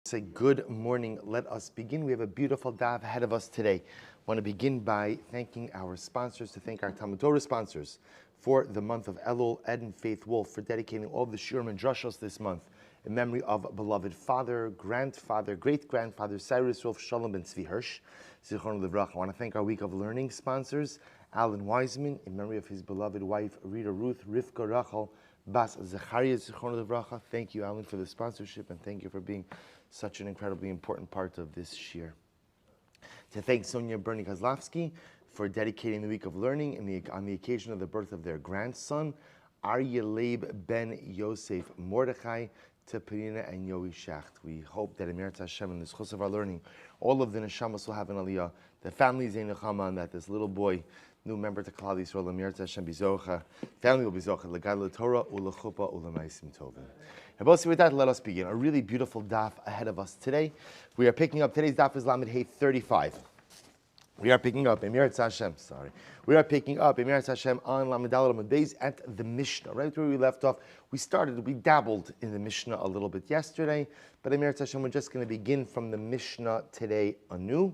Say good morning. Let us begin. We have a beautiful daf ahead of us today. I want to begin by thanking our sponsors, to thank our Talmud Torah sponsors for the month of Elul, Ed and Faith Wolf, for dedicating all of the Shurim and Drushos this month in memory of beloved father, grandfather, great-grandfather Cyrus Rolf Shalom ben Tzvi Hirsch, Zichron Livracha. I want to thank our Week of Learning sponsors, Alan Wiseman, in memory of his beloved wife, Rita Ruth, Rivka Rachel, Bas Zechariah Zichron Livracha. Thank you, Alan, for the sponsorship, and thank you for being such an incredibly important part of this shir. To thank Sonia Bernie Kozlovsky for dedicating the Week of Learning on the occasion of the birth of their grandson, Arya Leib ben Yosef Mordechai, to Perina and Yoi Shacht. We hope that Emir Hashem, in the schus of our learning, all of the neshamas will have an aliyah, the families in Nechama, and that this little boy, new member to Klal Yisrael, Emir Hashem Bizocha, family will Bizocha, Legad Torah, Ulachupa, Ulamaisim Tovim. With that, let us begin. A really beautiful daf ahead of us today. We are picking up, today's daf is Lamed Hey 35. We are picking up Emir Hashem, We are picking up Emir Hashem on Lamed Daled Lamed Beis at the Mishnah. Right where we left off, we dabbled in the Mishnah a little bit yesterday, but Emir Hashem, we're just going to begin from the Mishnah today anew.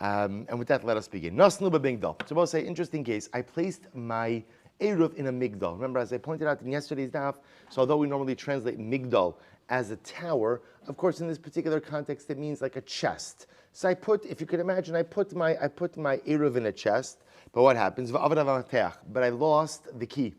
And with that, let us begin. Nasnu b'migdal. So we'll say, interesting case. I placed my Eruv in a migdal. Remember, as I pointed out in yesterday's daf, so although we normally translate migdal as a tower, of course, in this particular context, it means like a chest. So if you could imagine, I put my Eruv in a chest, but what happens? But I lost the key.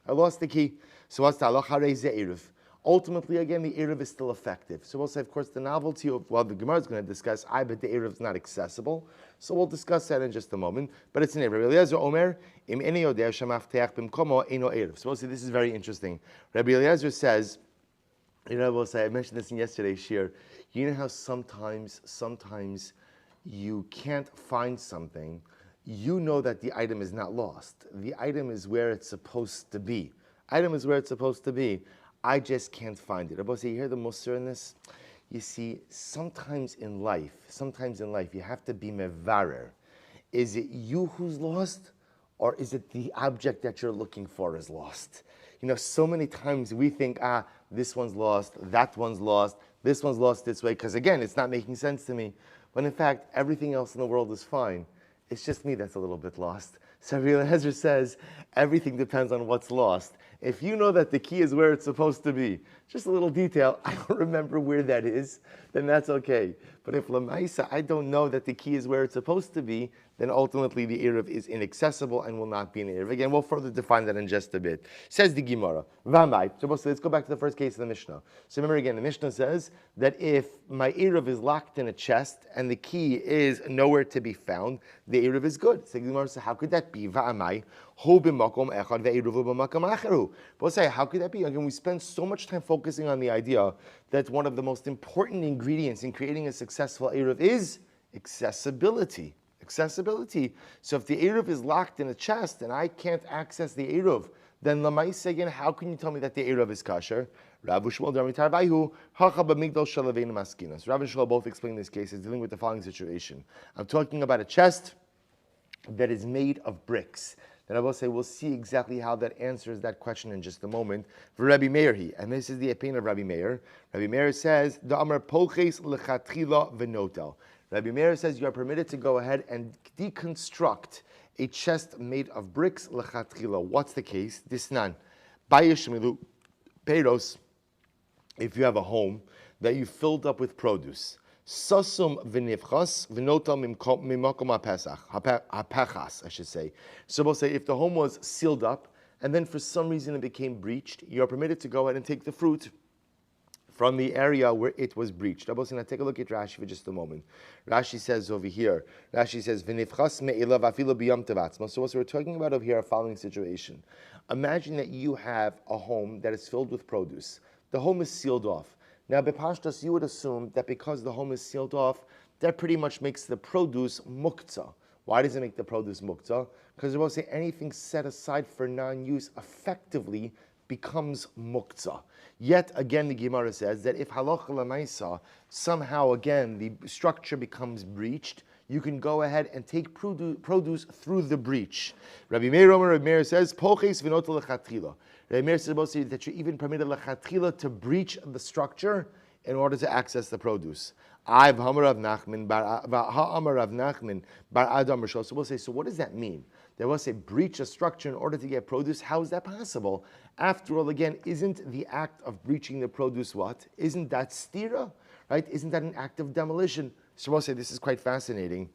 So what's the halacha? Ultimately, again, the Eruv is still effective. So we'll say, of course, the novelty of, the Gemara is going to discuss, but the Eruv is not accessible. So we'll discuss that in just a moment. But it's an Eruv. Rabbi Eliezer Omer, im eni yodea shemafteach b'mkomo eino Eruv. So we'll see, this is very interesting. Rabbi Eliezer says, we'll say, I mentioned this in yesterday's shir, you know how sometimes you can't find something, you know that the item is not lost. The item is where it's supposed to be. I just can't find it. Rabbi, you hear the musar in this? You see, sometimes in life, you have to be mevarer. Is it you who's lost, or is it the object that you're looking for is lost? So many times we think, this one's lost, that one's lost, this one's lost this way, because again, it's not making sense to me. When in fact, everything else in the world is fine. It's just me that's a little bit lost. So Rabbi Eliezer says, everything depends on what's lost. If you know that the key is where it's supposed to be, just a little detail, I don't remember where that is, then that's okay. But if Lamaisa, I don't know that the key is where it's supposed to be, then ultimately the Eruv is inaccessible and will not be an Eruv. Again, we'll further define that in just a bit. Says the Gemara, Vamai. So let's go back to the first case of the Mishnah. So remember again, the Mishnah says that if my Eruv is locked in a chest and the key is nowhere to be found, the Eruv is good. So the Gemara says, how could that be? Vamai. But say, how could that be? Again, we spend so much time focusing on the idea that one of the most important ingredients in creating a successful Eruv is accessibility. So if the Eruv is locked in a chest and I can't access the Eruv, then Lamaisa again, how can you tell me that the Eruv is kasher? Rav Shmuel both explain this case as dealing with the following situation. I'm talking about a chest that is made of bricks. Then I will say, we'll see exactly how that answers that question in just a moment. For Rabbi Meir, and this is the opinion of Rabbi Meir. Rabbi Meir says, "Da'amar poches lechatchila v'notel." Rabbi Meir says you are permitted to go ahead and deconstruct a chest made of bricks lechatchila. What's the case? Disnan, bayishmilu peiros. If you have a home that you filled up with produce. Sasum v'nivchas v'notal mimakom hapechas, I should say. So we'll say if the home was sealed up and then for some reason it became breached, you are permitted to go ahead and take the fruit from the area where it was breached. Now take a look at Rashi for just a moment. Rashi says over here, v'nivchas me'ilav afilu b'yam tevatzma. So what we're talking about over here, a following situation. Imagine that you have a home that is filled with produce. The home is sealed off. Now, bepashtas, you would assume that because the home is sealed off, that pretty much makes the produce muktzah. Why does it make the produce muktzah? Because we're going to say anything set aside for non-use effectively becomes muktzah. Yet again, the Gemara says that if halacha l'maisa, somehow again the structure becomes breached, you can go ahead and take produce through the breach. Rabbi Meir says, poches v'notel lechatchila. Rabbi Meir says that you're even permitted lechatchila to breach the structure in order to access the produce. I've Hamarav Nachman bar Adam Rishon. So we'll say, so what does that mean? They will say breach a structure in order to get produce. How is that possible? After all, again, isn't the act of breaching the produce what? Isn't that stira? Right? Isn't that an act of demolition? So we'll say this is quite fascinating.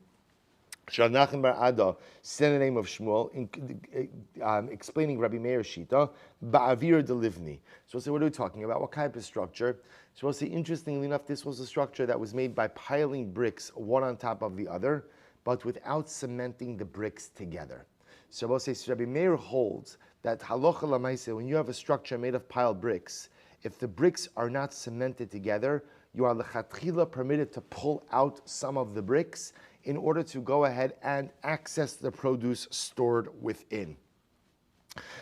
Nachman bar Ada said the name of Shmuel, explaining Rabbi Meir's Shita, Ba'avir de Livni. So we'll say, what are we talking about? What type of structure? So we'll say, interestingly enough, this was a structure that was made by piling bricks one on top of the other, but without cementing the bricks together. So we'll say, so Rabbi Meir holds that halacha l'maaseh, when you have a structure made of piled bricks, if the bricks are not cemented together, you are l'chatchila permitted to pull out some of the bricks in order to go ahead and access the produce stored within.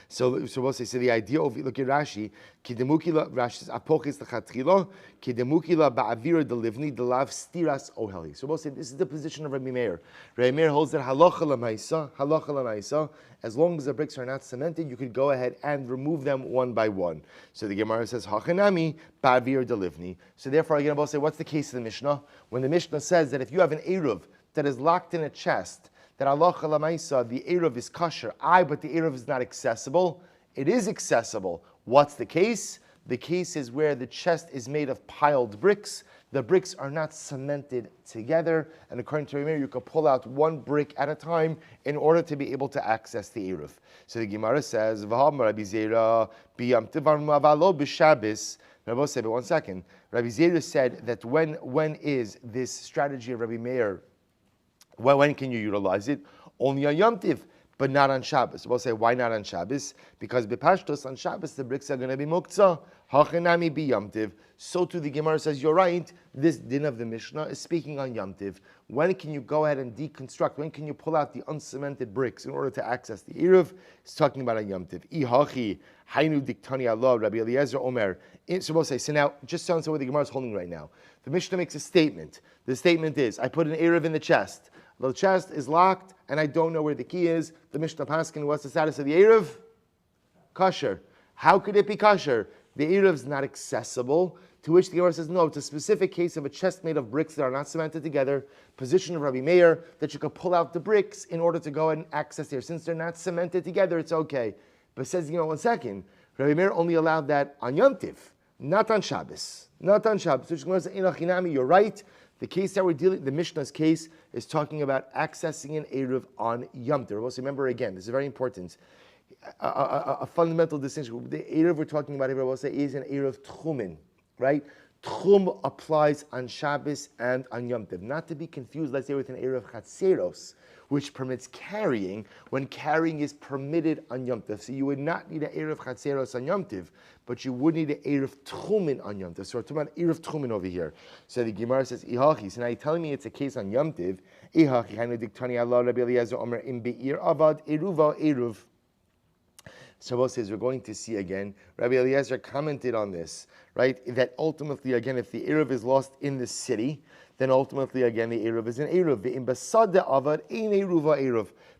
So we'll say, so the idea of, look at Rashi, Rashi says, apochis l'chatchila, kidemukila ba'avira delivni delav stiras oheli. So we'll say, this is the position of Rabbi Meir. Rabbi Meir holds that halacha l'maisa, as long as the bricks are not cemented, you could go ahead and remove them one by one. So the Gemara says, hachanami ba'avira delivni. So therefore, again, we'll say, what's the case of the Mishnah? When the Mishnah says that if you have an eruv that is locked in a chest, that halacha l'maisa, the eruv is kosher, but the eruv is not accessible. It is accessible. What's the case? The case is where the chest is made of piled bricks. The bricks are not cemented together, and according to Rabbi Meir, you can pull out one brick at a time in order to be able to access the eruv. So the Gemara says, "V'ham Rabbi Zera biyam tivar mavalo b'Shabbos." Rabbi said, but 1 second. Rabbi Zera said that when is this strategy of Rabbi Meir? When can you utilize it? Only on Yom Tiv, but not on Shabbos. We'll say, why not on Shabbos? Because b'pashtos on Shabbos the bricks are going to be muktzah. Hachenami bi Yom Tiv. So too the Gemara says, you're right. This din of the Mishnah is speaking on Yom Tiv. When can you go ahead and deconstruct? When can you pull out the uncemented bricks in order to access the eruv? It's talking about on Yom Tiv. Ihachi hainu diktani Allah Rabbi Eliezer Omer. So we'll say, so now just sounds like what the Gemara is holding right now. The Mishnah makes a statement. The statement is, I put an eruv in the chest. The chest is locked, and I don't know where the key is. The Mishnah Paskin, what's the status of the eruv? Kosher. How could it be kosher? The eruv is not accessible. To which the Gemara says, no, it's a specific case of a chest made of bricks that are not cemented together. Position of Rabbi Meir, that you could pull out the bricks in order to go and access here. Since they're not cemented together, it's okay. But says, 1 second, Rabbi Meir only allowed that on Yom Tiv, not on Shabbos. Not on Shabbos. Which Gemara says, you're right. The case that we're dealing, the Mishnah's case, is talking about accessing an eruv on Yom Tov. Also, remember again, this is very important. A fundamental distinction. The eruv we're talking about here, is an eruv tchumin, right? Tchum applies on Shabbos and on Yom Tov. Not to be confused, let's say, with an eruv chatzeros, which permits carrying, when carrying is permitted on Yom Tov. So you would not need an eruv chatzeros on Yom Tov, but you would need an eruv tchumin on Yom Tov. So we're talking about eruv tchumin over here. So the Gemara says, Ihachi. So now you're telling me it's a case on Yom Tov. Ihachi, hainu diktani Allah Rabbi Eliezer Omer im be'ir avad eruva eruv. Shabbos says we're going to see again. Rabbi Eliezer commented on this, right? That ultimately, again, if the eruv is lost in the city, then ultimately, again, the eruv is an eruv.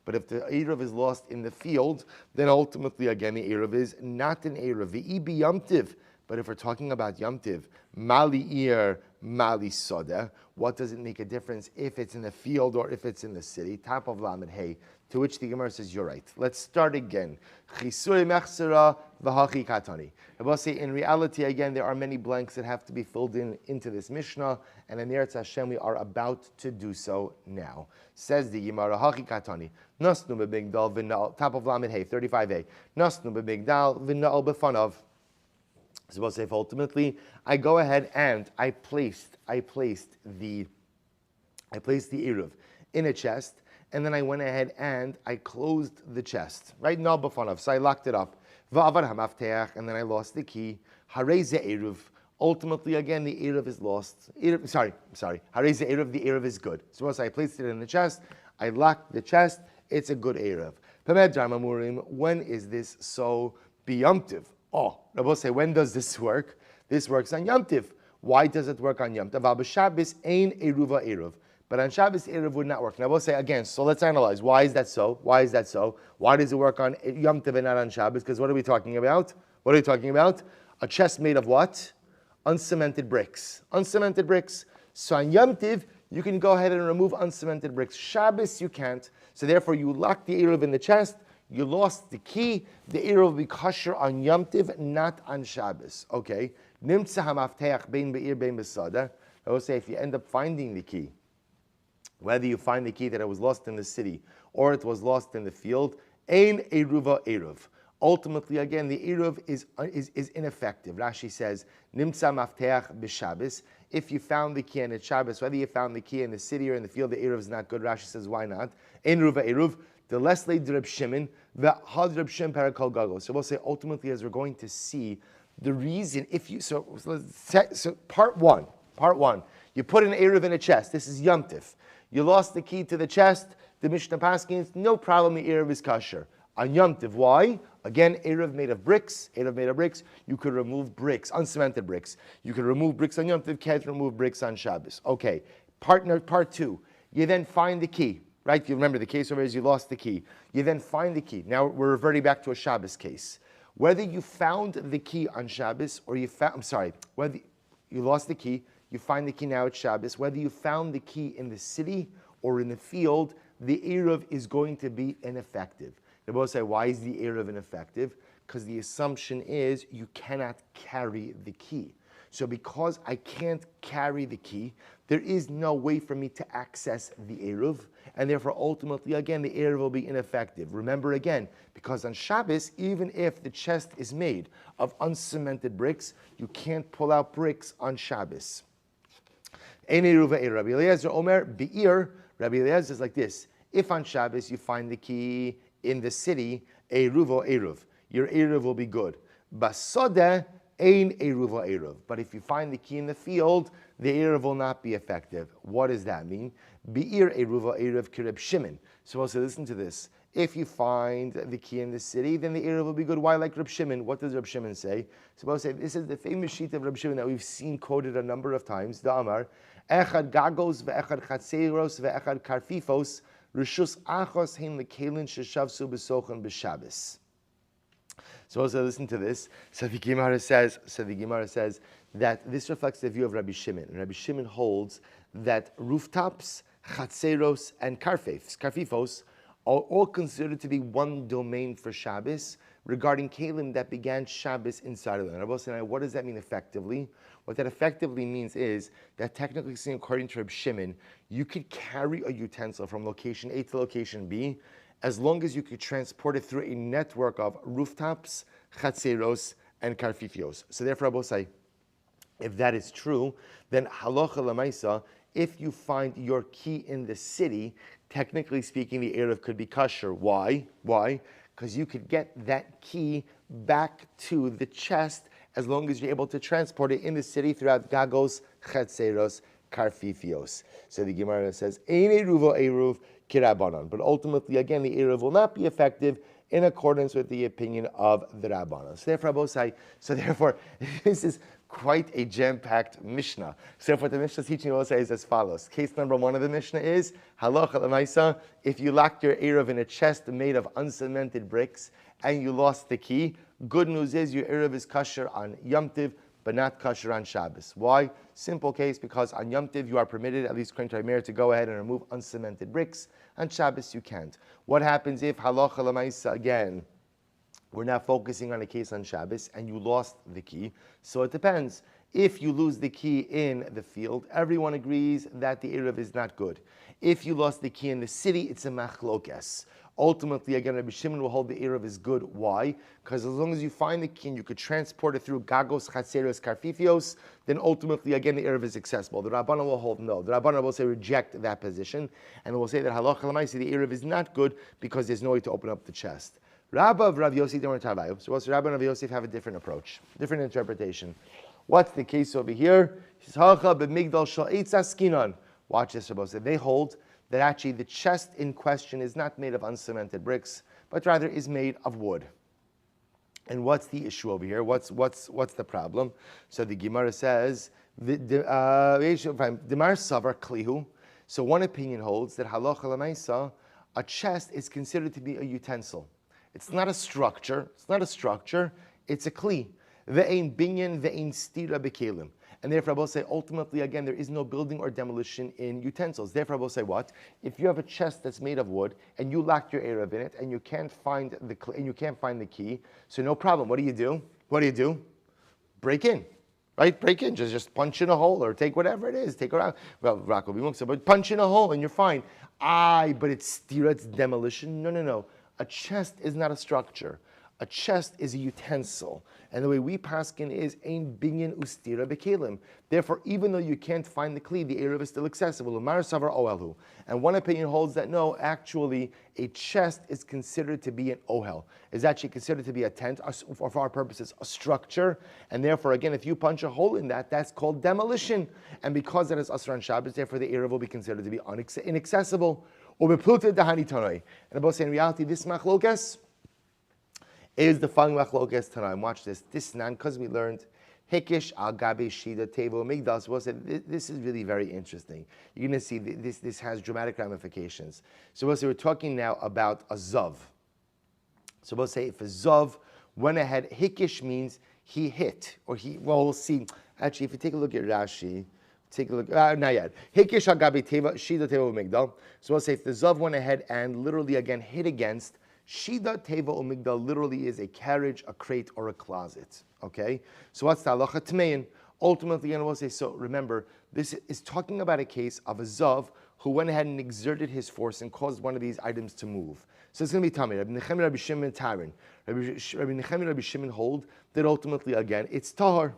But if the eruv is lost in the field, then ultimately, again, the eruv is not an eruv. But if we're talking about Yom Tiv, mali ir, mali soda, what does it make a difference if it's in the field or if it's in the city? Top of Lamed Hey. To which the Gemara says, you're right. Let's start again. Chisuri mechsera v'hachi katani. I will say, in reality, again, there are many blanks that have to be filled into this Mishnah, and in Eretz Hashem, we are about to do so now. Says the Gemara, hachi katani. Nasnu b'migdal v'na'al, top of Lamed Hey, 35a. Nasnu b'migdal v'na'al b'fanav. So we'll say, ultimately, I go ahead and I placed the eruv in a chest, and then I went ahead and I closed the chest, right? No b'fanav. So I locked it up. Va'avar hamafteach, and then I lost the key. Harei ze eruv. Ultimately, again, the eruv is lost. Sorry. Harei ze eruv, the eruv is good. So once I placed it in the chest, I locked the chest, it's a good eruv. When is this so biyamtiv? Oh, Rabbi say, when does this work? This works on Yom Tiv. Why does it work on Yom Tiv? Shabbos ein eruva eruv. But on Shabbos, eruv would not work. Now we'll say again, so let's analyze. Why is that so? Why does it work on Yom Tov and not on Shabbos? Because what are we talking about? A chest made of what? uncemented bricks. Uncemented bricks. So on Yom Tiv, you can go ahead and remove uncemented bricks. Shabbos, you can't. So therefore, you lock the Eruv in the chest. You lost the key. The Eruv will be kosher on Yom Tiv, not on Shabbos. Okay. Nimtza hamafteach bein be'ir bein b'sada. I will say if you end up finding the key, whether you find the key that it was lost in the city or it was lost in the field, ein eruva eruv. Ultimately, again, the eruv is ineffective. Rashi says, nimtza mafteach b'Shabbos. If you found the key in the Shabbos, whether you found the key in the city or in the field, the eruv is not good. Rashi says, why not? Ein eruva eruv. The lesle drib Shimon, the hadrib Shim parakol gago. So we'll say ultimately, as we're going to see, the reason so part one, you put an eruv in a chest. This is Yom Tiv. You lost the key to the chest. The Mishnah Paskins, no problem. The eruv is kosher on Yom Tiv. Why? Again, eruv made of bricks. Eruv made of bricks. You could remove bricks, uncemented bricks. You could remove bricks on Yom Tiv. Can't remove bricks on Shabbos. Okay. Part two. You then find the key. Right? You remember the case over is you lost the key. You then find the key. Now we're reverting back to a Shabbos case. Whether you found the key on Shabbos or whether you lost the key, you find the key now at Shabbos. Whether you found the key in the city or in the field, the eruv is going to be ineffective. They both say, why is the eruv ineffective? Because the assumption is you cannot carry the key. So because I can't carry the key, there is no way for me to access the eruv, and therefore ultimately, again, the eruv will be ineffective. Remember again, because on Shabbos, even if the chest is made of uncemented bricks, you can't pull out bricks on Shabbos. Ein eruva eruv. Rabbi Eliezer Omer be'ir. Rabbi Eliezer is like this: if on Shabbos you find the key in the city, eruv eruv, your eruv will be good. Basodeh ein eruv eruv. But if you find the key in the field, the eruv will not be effective. What does that mean? Be'ir eruv eruv kireb Shimon. So also listen to this. If you find the key in the city, then the eruv will be good. Why, like Reb Shimon? What does Reb Shimon say? So say this is the famous sheet of Reb Shimon that we've seen quoted a number of times. The Amar, echad gagos ve'echad chatzeros ve'echad karfifos rishus achos hein lekelin sheshavsu besochen b'Shabbos. So also listen to this. So the Gemara says that this reflects the view of Rabbi Shimon. Rabbi Shimon holds that rooftops, chatzeros, and karfifos are all considered to be one domain for Shabbos regarding kalim that began Shabbos inside of them. Rabbi Sinai, what does that mean effectively? What that effectively means is that technically speaking, according to Rabbi Shimon, you could carry a utensil from location A to location B as long as you could transport it through a network of rooftops, chatzeros, and karfifios. So therefore, Rabbi say, if that is true, then halacha lemaisa, if you find your key in the city, technically speaking, the eruv could be kosher. Why? Because you could get that key back to the chest as long as you're able to transport it in the city throughout gagos, chatzeros, karfifios. So the Gemara says, ein eruv eruv kirabanan. But ultimately, again, the eruv will not be effective in accordance with the opinion of the Rabbanan. So therefore, this is quite a jam-packed Mishnah. So what the Mishnah is teaching us is as follows. Case number one of the Mishnah is, halacha l'maisa, if you locked your eruv in a chest made of uncemented bricks and you lost the key, good news is your eruv is kosher on Yom Tiv, but not kosher on Shabbos. Why? Simple case, because on Yom Tiv you are permitted, at least according to Rameir, to go ahead and remove uncemented bricks. On Shabbos you can't. What happens if halacha l'maisa, again, we're now focusing on a case on Shabbos and you lost the key? So it depends. If you lose the key in the field, everyone agrees that the eruv is not good. If you lost the key in the city, it's a machlokes. Ultimately, again, Rabbi Shimon will hold the eruv is good. Why? Because as long as you find the key and you could transport it through gagos, chatzeros, karfifios, then ultimately, again, the eruv is accessible. The Rabbanan will hold no. The Rabbanan will say reject that position, and will say that halacha l'maisa, the eruv is not good because there's no way to open up the chest. Rabba of Rav Yossi Demar Tarvayu. So also Rabba and Rav Yosef have a different approach, different interpretation. What's the case over here? He says, Hacha b'migdal shel eitz askinan. Watch this, Rabbi. They hold that actually the chest in question is not made of uncemented bricks, but rather is made of wood. And what's the issue over here? What's the problem? So the Gemara says, Demar savar klihu. So one opinion holds that halacha l'maisa, a chest is considered to be a utensil. It's not a structure. It's a kli. Ve'ein binyan, ve'ein stira bekelim. And therefore, I will say, ultimately, again, there is no building or demolition in utensils. Therefore, I will say what? If you have a chest that's made of wood and you locked your Eruv in it and you can't find the key, so no problem. What do you do? What do you do? Break in, right? Break in. Just punch in a hole or take whatever it is. Take around. Well, Rock will be muksa, but punch in a hole and you're fine. But it's stira, it's demolition. No. A chest is not a structure. A chest is a utensil. And the way we paskin is ein binyan ustira bekelim. Therefore, even though you can't find the kli, the Eruv is still accessible. Umar savar oelhu. And one opinion holds that no, actually, a chest is considered to be an ohel. Is actually considered to be a tent, or for our purposes, a structure. And therefore, again, if you punch a hole in that, that's called demolition. And because that is asr on Shabbos, therefore the Eruv will be considered to be inaccessible. Or bepluted dahani tanoi. And about saying, in reality, this machlokas is the following machlokes tanaim. Watch this. This nan, because we learned hikish al gabe shida tevo migdal. So we'll say this is really very interesting. You're going to see this has dramatic ramifications. So we'll say we're talking now about a zav. So we'll say if a zav went ahead, hikish means he hit or we'll see. Actually, if you take a look at Rashi, take a look. Not yet. Hikish al gabe shida tevo migdal. So we'll say if the zav went ahead and literally again hit against. Shida teva umigdal literally is a carriage, a crate, or a closet. Okay? So what's the halacha tmein? Ultimately, and we'll say, so remember, this is talking about a case of a zav who went ahead and exerted his force and caused one of these items to move. So it's going to be Tamir. Rabbi Nechemi, Rabbi Shimon, Tarin. Rabbi Nechemi, Rabbi Shimon hold that ultimately, again, it's tahar.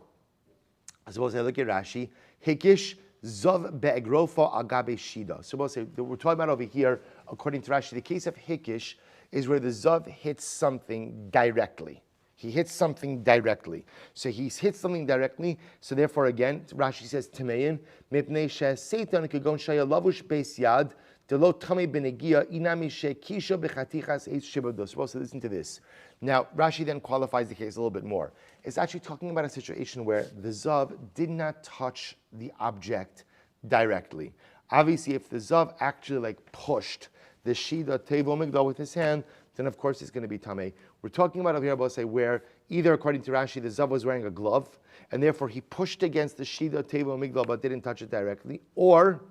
So we'll say, look at Rashi. Hikish zav be'egrofa agabe shida. So we'll say, we're talking about over here, according to Rashi, the case of hikish is where the zav hits something directly. He hits something directly. So he's hit something directly. So therefore, again, Rashi says, Timeyin, mipnei she'seitan kegon shaya lavush beis yad, delo tamei benegia, inami she'kisha bechatichas eitz shibados. Supposed to listen to this. Now, Rashi then qualifies the case a little bit more. It's actually talking about a situation where the zav did not touch the object directly. Obviously, if the zav actually pushed the shida tevo migdal with his hand, then of course it's going to be tamei. We're talking about over here, say where either according to Rashi the zav was wearing a glove and therefore he pushed against the shida tevo migdal but didn't touch it directly, or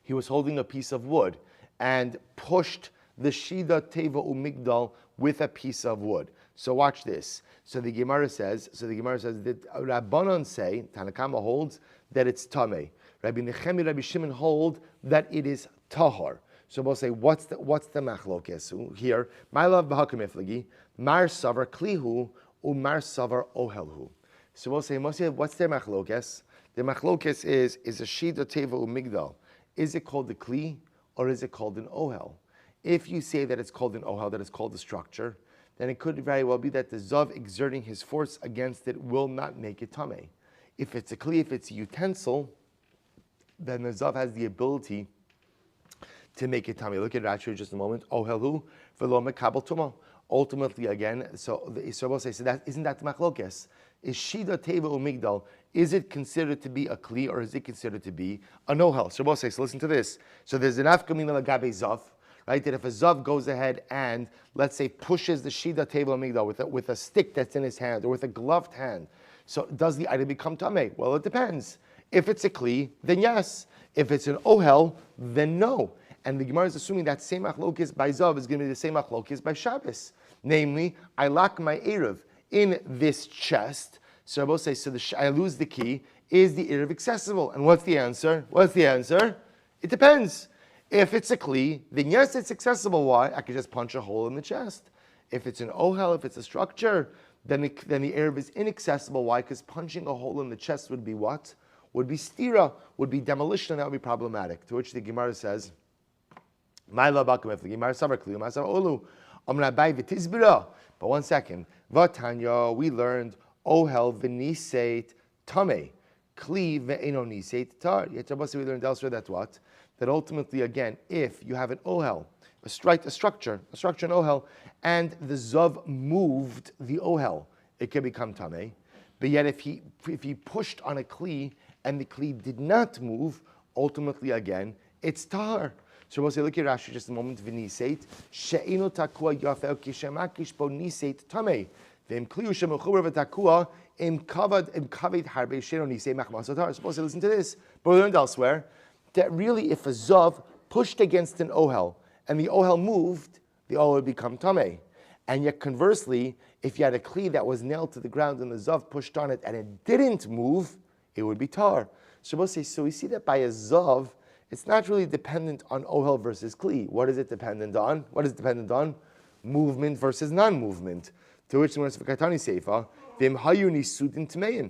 he was holding a piece of wood and pushed the shida tevo umigdal with a piece of wood. So watch this. So the Gemara says that Rabbanon say, Tanakama holds that it's tamei. Rabbi Nechemi, Rabbi Shimon hold that it is tahar. So we'll say, what's the machlokes here? My love b'hakamiflagi, mar savar klihu, umar savar ohelhu. So we'll say, what's their machlokes? The machlokes is a shida teva umigdal. Is it called a kli or is it called an ohel? If you say that it's called an ohel, that it's called a structure, then it could very well be that the zav exerting his force against it will not make it tamei. If it's a kli, if it's a utensil, then the zav has the ability to make it tamei. Look at Rashi just a moment. Ohelhu v'lo mekabel tuma. Ultimately, again, so we'll say, so that isn't that machlokes? Is shida teva umigdal? Is it considered to be a kli or is it considered to be a ohel? So we'll say, so listen to this. So there's an afkamina lagabe zav, right? That if a zav goes ahead and let's say pushes the shida teva umigdal with a stick that's in his hand or with a gloved hand, so does the item become tamei? Well, it depends. If it's a kli, then yes. If it's an ohel, then no. And the Gemara is assuming that same machlokes by zav is going to be the same machlokes by Shabbos. Namely, I lock my Eruv in this chest. So I will say, I lose the key. Is the Eruv accessible? And what's the answer? It depends. If it's a kli, then yes, it's accessible. Why? I could just punch a hole in the chest. If it's an ohel, if it's a structure, then the Eruv is inaccessible. Why? Because punching a hole in the chest would be what? Would be stira, would be demolition, and that would be problematic. To which the Gemara says, but one second. Vatanya, we learned ohel v'niseit tamei, kli ve'eno niseit tar. Yet we learned elsewhere that what? That ultimately, again, if you have an ohel, a structure, an ohel, and the zav moved the ohel, it can become tamei. But yet, if he pushed on a kli and the kli did not move, ultimately, again, it's tar. So we'll say, look at Rashi just a moment. V'niseit she'ino takua yafel kishemakish bo niseit tamei. Suppose to listen to this, but we learned elsewhere that really if a zav pushed against an ohel and the ohel moved, the ohel would become tameh. And yet conversely, if you had a kli that was nailed to the ground and the zav pushed on it and it didn't move, it would be tar. Shabbos says, so we see that by a zav, it's not really dependent on ohel versus kli. What is it dependent on? What is it dependent on? Movement versus non-movement. To which the Katani Seifa, Vim hayu nisudin tmein.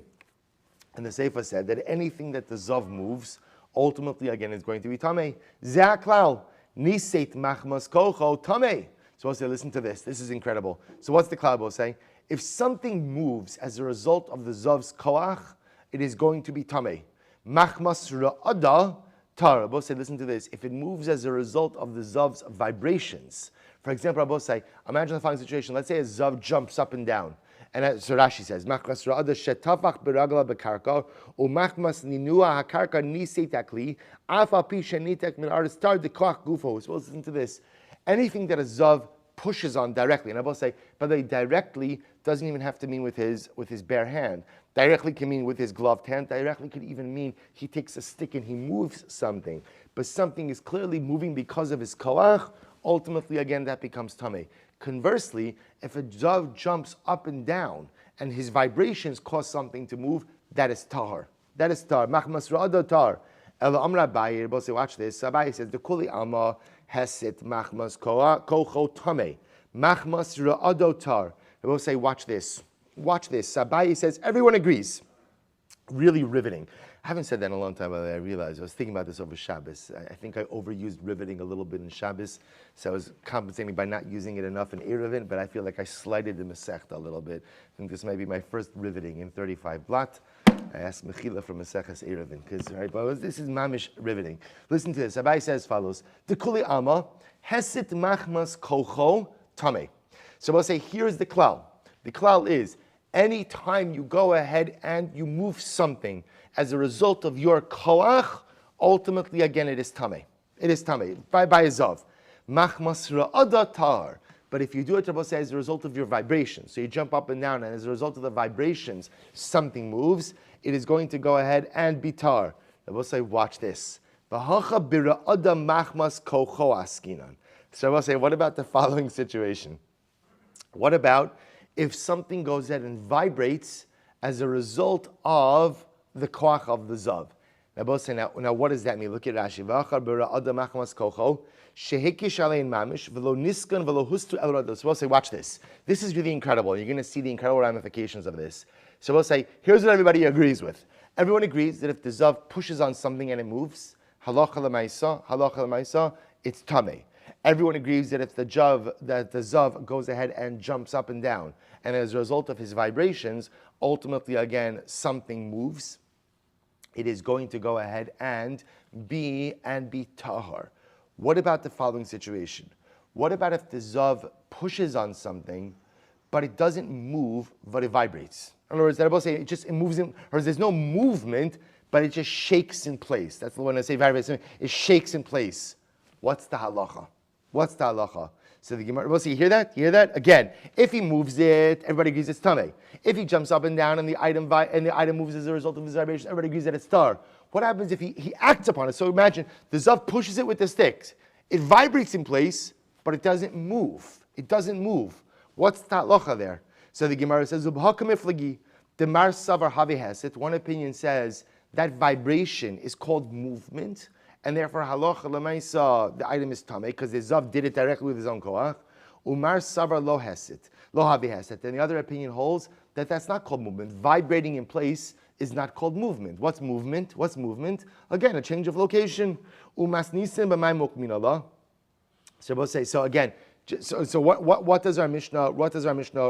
And the Seifa said that anything that the zav moves, ultimately again is going to be tamei. Zaklal niseit machmas kocho tamei. So I'll say, listen to this. This is incredible. So what's the klal saying? If something moves as a result of the zav's koach, it is going to be tamei. Machmas ra'ada tar. Rabbi say, listen to this. If it moves as a result of the zav's vibrations, for example, Rabbi say, imagine the following situation. Let's say a zav jumps up and down. And so Rashi says, Machmas ra'ada shetafach beragla bekarka, u'machmas ninua hakarka niseit akli, afa pi shenitek min aris tar de koach gufo. So listen to this. Anything that a zav pushes on directly, and I will say, by the way, directly doesn't even have to mean with his bare hand. Directly can mean with his gloved hand. Directly could even mean he takes a stick and he moves something. But something is clearly moving because of his koach. Ultimately, again, that becomes tameh. Conversely, if a zav jumps up and down and his vibrations cause something to move, that is tar. That is tar. Machmas ra'ada tar. Ela amra Abaye, we'll say, watch this. Abaye says, the kuli alma hesit machmas kocho tameh. Machmas ra'ado tar. We'll say, watch this. Watch this. Abaye says, everyone agrees. Really riveting. I haven't said that in a long time, but I realized I was thinking about this over Shabbos. I think I overused riveting a little bit in Shabbos, so I was compensating by not using it enough in Eruvin, but I feel like I slighted the Masechta a little bit. I think this might be my first riveting in 35 blot. I asked Mechila from Maseches Eruvin, because this is mamish riveting. Listen to this. Abai says as follows: the kuli alma hesit machmas kocho tameh. So we'll say, here's the klal. The klal is, any time you go ahead and you move something as a result of your koach, ultimately again it is tameh. It is tameh by a zav. Machmas ra'ada tar. But if you do it, Rabbi say, as a result of your vibrations, so you jump up and down, and as a result of the vibrations, something moves, it is going to go ahead and be tar. Rabbi say, watch this. V'hacha bira'ada machmas kocho askinan. So Rabbi say, what about the following situation? What about if something goes ahead and vibrates as a result of the koach of the zav? Now, now what does that mean? Look at Rashi. So we'll say, watch this. This is really incredible. You're going to see the incredible ramifications of this. So we'll say, here's what everybody agrees with. Everyone agrees that if the zav pushes on something and it moves, halacha l'maisa, it's tameh. Everyone agrees that if the zav goes ahead and jumps up and down, and as a result of his vibrations, ultimately again something moves, it is going to go ahead and be tahar. What about the following situation? What about if the zav pushes on something, but it doesn't move, but it vibrates? In other words, that say it moves in, or there's no movement, but it just shakes in place. That's the one I say vibrates. It shakes in place. What's the halacha? What's the halacha? So the Gemara, we'll see, you hear that? You hear that? Again, if he moves it, everybody agrees it's tameh. If he jumps up and down and the item moves as a result of his vibration, everybody agrees that it's tar. What happens if he acts upon it? So imagine, the zav pushes it with the sticks. It vibrates in place, but it doesn't move. It doesn't move. What's the halacha there? So the Gemara says, the Mar Savar Havi Heset, one opinion says that vibration is called movement, and therefore halacha l'maisa, the item is tameh because the zav did it directly with his own koach. Umar savar lo hesit, lo havi hesit. And the other opinion holds that that's not called movement. Vibrating in place is not called movement. What's movement? What's movement? Again, a change of location. Umas nisim b'may mukmin Allah. So we'll say, so again, so what does our Mishnah,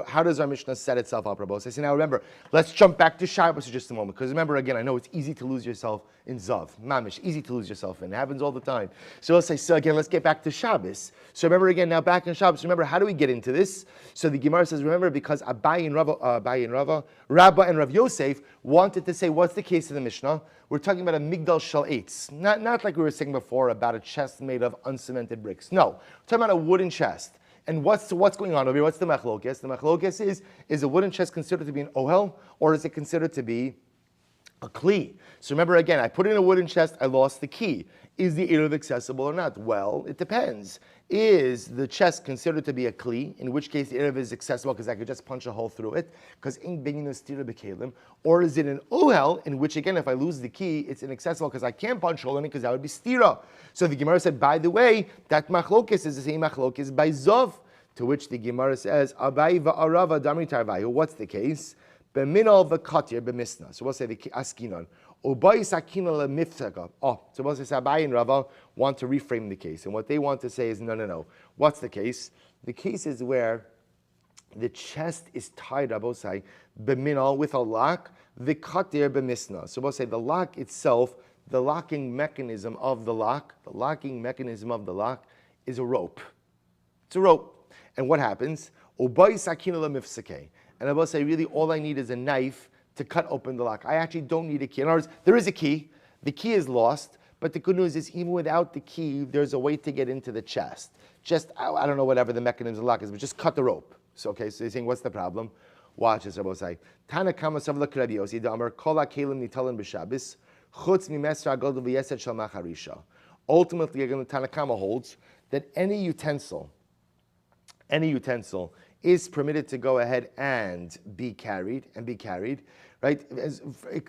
how does our Mishnah set itself up, Rabbi? So now remember, let's jump back to Shabbos for just a moment, because remember again, I know it's easy to lose yourself in Zav, Mamish, easy to lose yourself in, it happens all the time. So let's say, so again, let's get back to Shabbos. So remember again, now back in Shabbos, remember, how do we get into this? So the Gemara says, remember, because Abaye and Rabba and Rav Yosef wanted to say, what's the case of the Mishnah? We're talking about a migdal shel eitz, not like we were saying before about a chest made of uncemented bricks. No, we're talking about a wooden chest. And what's going on over here? What's the machlokes? The machlokes is a wooden chest considered to be an ohel, or is it considered to be a kli? So remember again, I put in a wooden chest, I lost the key. Is the eruv accessible or not? Well, it depends. Is the chest considered to be a kli, in which case the eruv is accessible because I could just punch a hole through it, because in binyan stira b'kelim, or is it an ohel, in which again, if I lose the key, it's inaccessible because I can't punch a hole in it because that would be stira. So the Gemara said, by the way, that machlokes is the same machlokes by zov, to which the Gemara says, Abai va'arava damri tarvayu. What's the case? B'minol v'katir b'misna. So we'll say the askinon. Ubai sakina lemifsaka. Oh, so we'll say Abai and Rava want to reframe the case. And what they want to say is, no. What's the case? The case is where the chest is tied, Rabosai, b'minol, with a lock, v'katir b'misna. So we'll say the lock itself, the locking mechanism of the lock is a rope. It's a rope. And what happens? Ubai sakina lemifsake. And I will say, really, all I need is a knife to cut open the lock. I actually don't need a key. In other words, there is a key. The key is lost, but the good news is, even without the key, there's a way to get into the chest. Just, I don't know, whatever the mechanism of the lock is, but just cut the rope. So, okay, so you're saying, what's the problem? Watch this, Rabbi say. Tana kama savla krabiosi damar kola kelim nitalan b'shabis chutz mimesra godel v'yesed shal macharisha. Ultimately, again, the Tana Kama holds that any utensil is permitted to go ahead and be carried, right?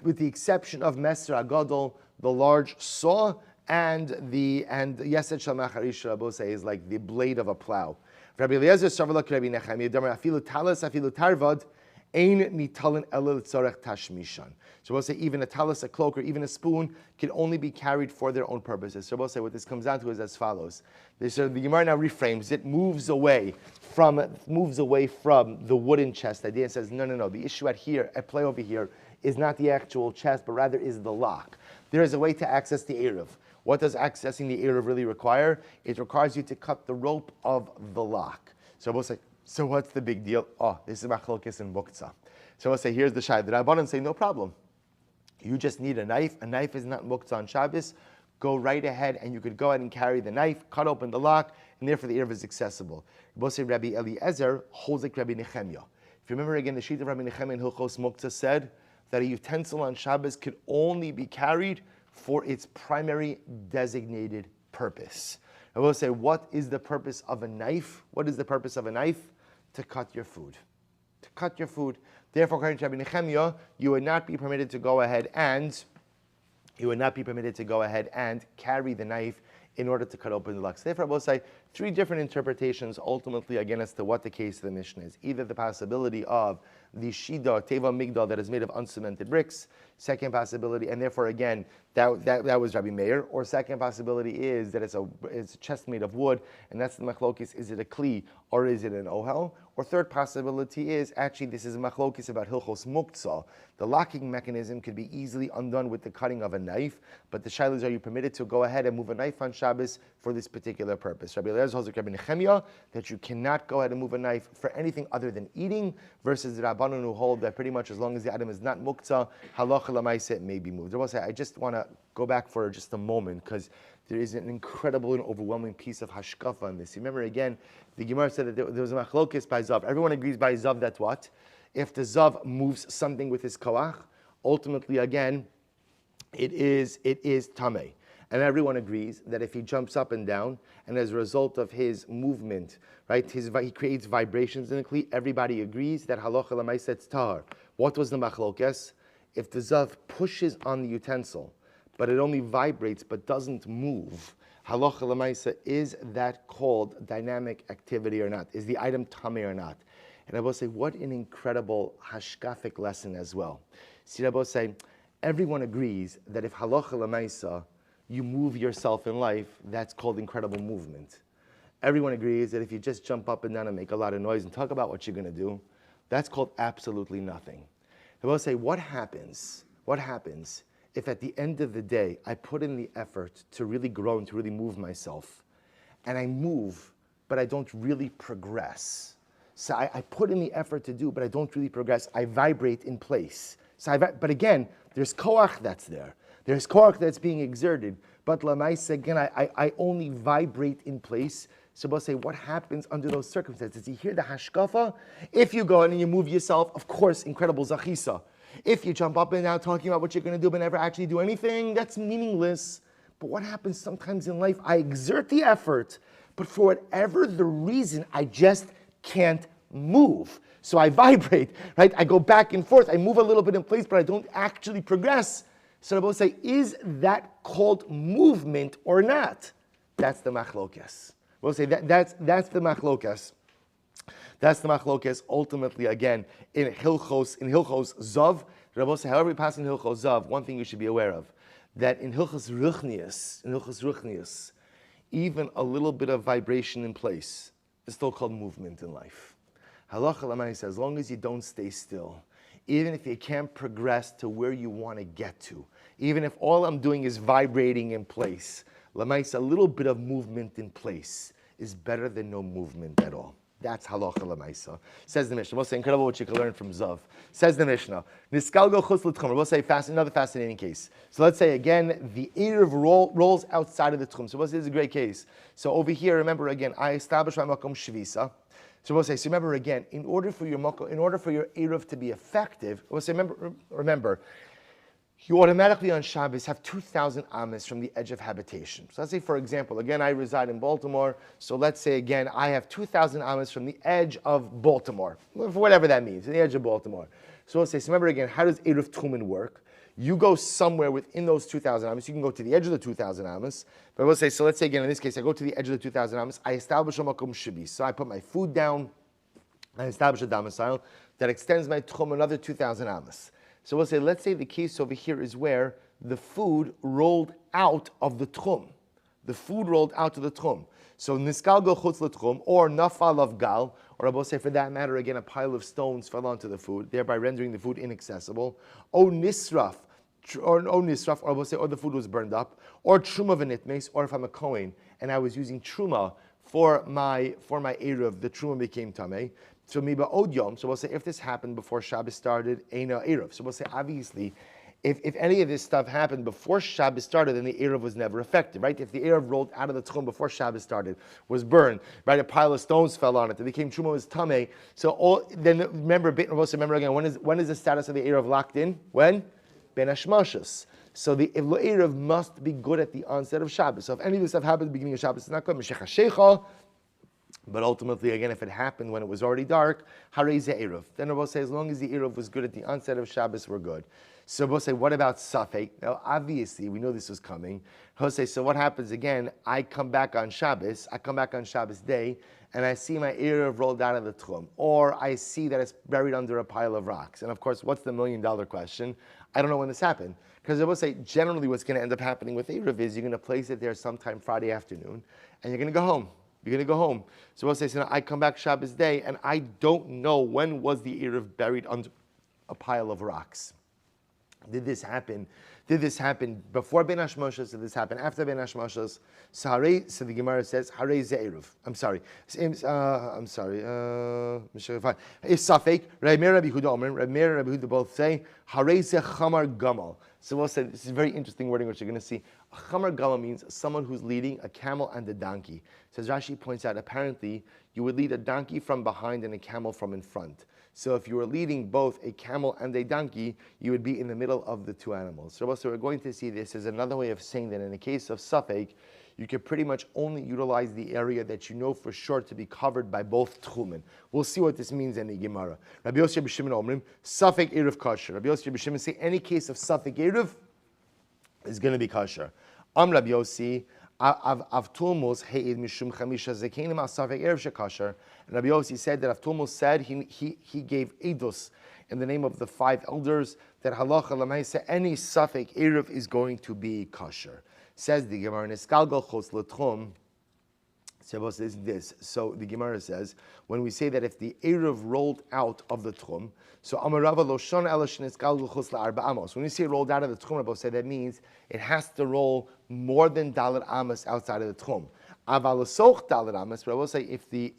With the exception of Mesra Gadol, the large saw, and Yesed Shal Macharish, Rabbi say, is like the blade of a plow. Rabbi Eliezer Savalak Rabbi Nechemia, Afilu Talas, Afilu Tarvad, Ein Nitalin Elil Tzorech Tashmishan. So we'll say even a talis, a cloak, or even a spoon can only be carried for their own purposes. So we'll say what this comes down to is as follows. The Gemara now reframes it, moves away from the wooden chest idea and says, no. The issue at play over here is not the actual chest, but rather is the lock. There is a way to access the eruv. What does accessing the eruv really require? It requires you to cut the rope of the lock. So we'll say, so what's the big deal? Oh, this is machlokes and muktzah. So we'll say, here's the shayla. The Rabbanan say, no problem. You just need a knife. A knife is not muktzah on Shabbos. Go right ahead, and you could go ahead and carry the knife, cut open the lock, and therefore the eruv is accessible. We'll say Rabbi Eliezer holds like Rabbi Nechemia. If you remember again, the sheet of Rabbi Nechemia in Hilchos Muktzah said that a utensil on Shabbos could only be carried for its primary designated purpose. I will say, what is the purpose of a knife? What is the purpose of a knife? To cut your food. To cut your food. Therefore, according to Rabbi Nechemia, you would not be permitted to go ahead and carry the knife in order to cut open the lock. So therefore, I will say three different interpretations ultimately again as to what the case of the Mishnah is. Either the possibility of the shida, teva migdal, that is made of uncemented bricks. Second possibility, and therefore again, that was Rabbi Meir. Or second possibility is that it's a chest made of wood, and that's the machlokis. Is it a kli or is it an ohel? Or third possibility is actually this is a machlokis about hilchos muktzah. The locking mechanism could be easily undone with the cutting of a knife, but the shayla is, are you permitted to go ahead and move a knife on Shabbos for this particular purpose? Rabbi Eliezer holds like Rabbi Nechemia that you cannot go ahead and move a knife for anything other than eating, versus the Rabbanon who hold that pretty much as long as the item is not muktzah, halacha lamaisa, it may be moved. I just want to go back for just a moment because there is an incredible and overwhelming piece of hashkafa on this. Remember again, the Gemara said that there was a machlokes by Zav. Everyone agrees by Zav that what? If the Zav moves something with his koach, ultimately again, it is tameh. And everyone agrees that if he jumps up and down, and as a result of his movement, right, he creates vibrations in the kli, everybody agrees that halacha l'maisa it's tahar. What was the machlokes? If the zav pushes on the utensil, but it only vibrates but doesn't move, halacha l'maisa, is that called dynamic activity or not? Is the item tameh or not? And I will say, what an incredible hashkafic lesson as well. See, I will say, everyone agrees that if halacha l'maisa, you move yourself in life, that's called incredible movement. Everyone agrees that if you just jump up and down and make a lot of noise and talk about what you're going to do, that's called absolutely nothing. I will say, what happens if at the end of the day, I put in the effort to really grow and to really move myself, and I move, but I don't really progress? So I put in the effort to do, but I don't really progress. I vibrate in place. But again, there's koach that's there. There's koach that's being exerted, but lamaisa, again, I only vibrate in place. So we'll say, what happens under those circumstances? You hear the hashkafa? If you go in and you move yourself, of course, incredible zachisa. If you jump up and down talking about what you're going to do but never actually do anything, that's meaningless. But what happens sometimes in life? I exert the effort, but for whatever the reason, I just can't move. So I vibrate, right? I go back and forth. I move a little bit in place, but I don't actually progress. So I will say, is that called movement or not? That's the machlokes. We'll say that's the machlokes. That's the machlokes. Ultimately, again, in Hilchos Zav, Rabbi say, however we pass in Hilchos Zav, one thing you should be aware of, that in Hilchos Ruchnius, even a little bit of vibration in place is still called movement in life. Halacha l'maisa says, as long as you don't stay still, even if you can't progress to where you want to get to, even if all I'm doing is vibrating in place, l'maisa, a little bit of movement in place is better than no movement at all. That's halacha l'maisa. Says the Mishnah. We'll say incredible what you can learn from Zav. Says the Mishnah. Niskalgo chutz l'tchum. We'll say another fascinating case. So let's say again the eruv rolls outside of the tchum. So we'll say this is a great case. So over here, remember again, I established my makom shvisa. So we'll say, so remember again, in order for your eruv to be effective, we'll say remember, you automatically on Shabbos have 2,000 amas from the edge of habitation. So let's say, for example, again, I reside in Baltimore. So let's say, again, I have 2,000 amas from the edge of Baltimore, for whatever that means, the edge of Baltimore. So we'll say, so remember again, how does Eruv Tchumen work? You go somewhere within those 2,000 amas. You can go to the edge of the 2,000 amas. But we'll say, so let's say again, in this case, I go to the edge of the 2,000 amas. I establish a makom shibi. So I put my food down. I establish a domicile that extends my tchum another 2,000 amas. So we'll say, let's say the case over here is where the food rolled out of the tchum. The food rolled out of the tchum. So niskal go chutz l'tchum, or nafal of gal, or I will say for that matter, again, a pile of stones fell onto the food, thereby rendering the food inaccessible. O nisraf, or I will say, or the food was burned up, or truma v'nitmes, or if I'm a kohen and I was using truma for my eruv, the truma became tameh. So maybe od yom. So we'll say if this happened before Shabbos started, eina eruv. So we'll say obviously, if any of this stuff happened before Shabbos started, then the eruv was never effective, right? If the eruv rolled out of the tchum before Shabbos started, was burned, right? A pile of stones fell on it, it became truma, was tameh. So then remember again, when is the status of the eruv locked in? When? Ben hashmashos. So the eruv must be good at the onset of Shabbos. So if any of this stuff happened at the beginning of Shabbos, it's not good. Meshech hashecha. But ultimately, again, if it happened when it was already dark, harei ze eruv. Then we'll say as long as the eruv was good at the onset of Shabbos, we're good. So we'll say, what about safek? Now, obviously, we know this was coming. He'll say, so what happens again? I come back on Shabbos day, and I see my eruv rolled out of the tchum, or I see that it's buried under a pile of rocks. And of course, what's the $1 million question? I don't know when this happened. Because I will say, generally what's going to end up happening with eruv is you're going to place it there sometime Friday afternoon, and you're going to go home. You're going to go home. So we'll say, so now I come back Shabbos day, and I don't know when was the eruv buried under a pile of rocks. Did this happen before Ben Hashmashos? Did this happen after Ben Hashmashos? So the Gemara says, Harei ze eruv. I'm sorry. It's Safek. Rabbi Meir, Rabbi Huda both say, Harei ze chamar gamal. So we'll say, this is very interesting wording, which you're going to see. A chamar gamal means someone who's leading a camel and a donkey. So as Rashi points out, apparently, you would lead a donkey from behind and a camel from in front. So if you were leading both a camel and a donkey, you would be in the middle of the two animals. So we're going to see this as another way of saying that in the case of Safek, you can pretty much only utilize the area that you know for sure to be covered by both tchumen. We'll see what this means in the Gemara. Rabbi Yossi B'Shimon Omrim, Safek eruv kosher. Rabbi Yossi B'Shimon say any case of Safek eruv is going to be kosher. Rabbi Yossi, Avtulmos he'id mishum chamisha zekenim al Safek eruv shekosher. And Rabbi Yossi said that Avtulmos said he gave edus in the name of the 5 elders that halacha l'maisa any Safek eruv is going to be kosher. Says the Gemara, Niskalgal chutz l'tchum. So the Gemara says, when we say that if the eruv rolled out of the tchum, so Amarava lo shon ela sheniskalgal chutz la'arba amos. When we say rolled out of the tchum, Rabbi said that means it has to roll more than dalet amos outside of the tchum. Aval soch dalet amos. But I will say if the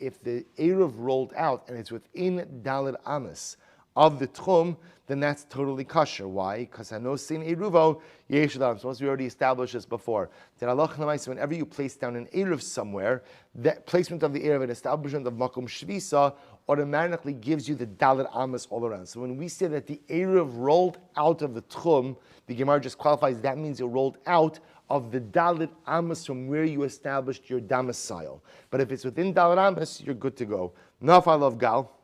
eruv rolled out and it's within dalet amos of the tchum, then that's totally kosher. Why? Because hanosin eruvo yesh l'adam. Suppose we already established this before. That halacha l'maisa, whenever you place down an eruv somewhere, that placement of the eruv and establishment of makom shvisa automatically gives you the dalet amas all around. So when we say that the eruv rolled out of the tchum, the Gemara just qualifies that means it rolled out of the dalet amas from where you established your domicile. But if it's within dalet amas, you're good to go. Nafal of gal.